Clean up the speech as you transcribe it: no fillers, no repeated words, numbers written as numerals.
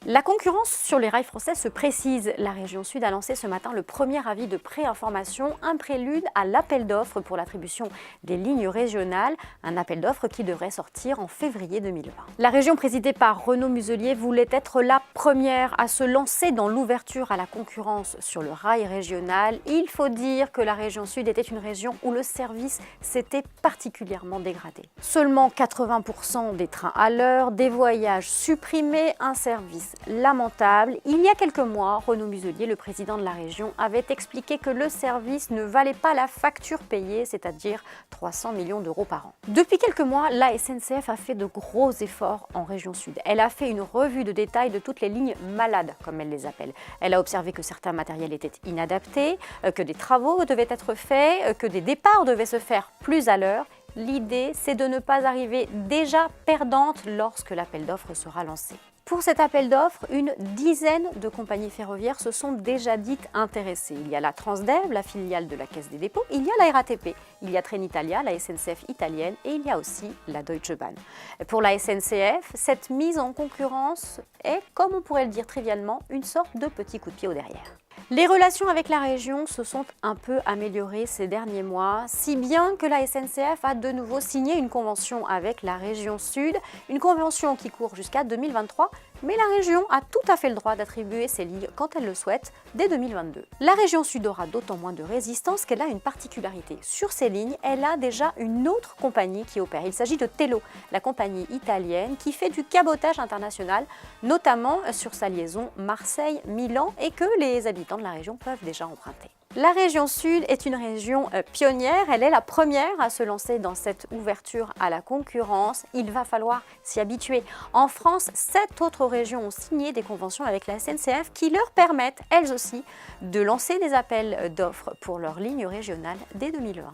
La concurrence sur les rails français se précise. La région Sud a lancé ce matin le premier avis de préinformation, un prélude à l'appel d'offres pour l'attribution des lignes régionales, un appel d'offres qui devrait sortir en février 2020. La région présidée par Renaud Muselier voulait être la première à se lancer dans l'ouverture à la concurrence sur le rail régional. Il faut dire que la région Sud était une région où le service s'était particulièrement dégradé. Seulement 80% des trains à l'heure, des voyages supprimés, un service lamentable. Il y a quelques mois, Renaud Muselier, le président de la région, avait expliqué que le service ne valait pas la facture payée, c'est-à-dire 300 millions d'euros par an. Depuis quelques mois, la SNCF a fait de gros efforts en région Sud. Elle a fait une revue de détail de toutes les lignes malades, comme elle les appelle. Elle a observé que certains matériels étaient inadaptés, que des travaux devaient être faits, que des départs devaient se faire plus à l'heure. L'idée, c'est de ne pas arriver déjà perdante lorsque l'appel d'offres sera lancé. Pour cet appel d'offres, une dizaine de compagnies ferroviaires se sont déjà dites intéressées. Il y a la Transdev, la filiale de la Caisse des dépôts, il y a la RATP, il y a Trenitalia, la SNCF italienne et il y a aussi la Deutsche Bahn. Pour la SNCF, cette mise en concurrence est, comme on pourrait le dire trivialement, une sorte de petit coup de pied au derrière. Les relations avec la région se sont un peu améliorées ces derniers mois, si bien que la SNCF a de nouveau signé une convention avec la région Sud, une convention qui court jusqu'à 2023, mais la région a tout à fait le droit d'attribuer ses lignes quand elle le souhaite dès 2022. La région Sud aura d'autant moins de résistance qu'elle a une particularité. Sur ces lignes, elle a déjà une autre compagnie qui opère. Il s'agit de Tello, la compagnie italienne qui fait du cabotage international, notamment sur sa liaison Marseille-Milan et que les habitants de la région peuvent déjà emprunter. La région Sud est une région pionnière, elle est la première à se lancer dans cette ouverture à la concurrence. Il va falloir s'y habituer. En France, 7 autres régions ont signé des conventions avec la SNCF qui leur permettent, elles aussi, de lancer des appels d'offres pour leurs lignes régionales dès 2020.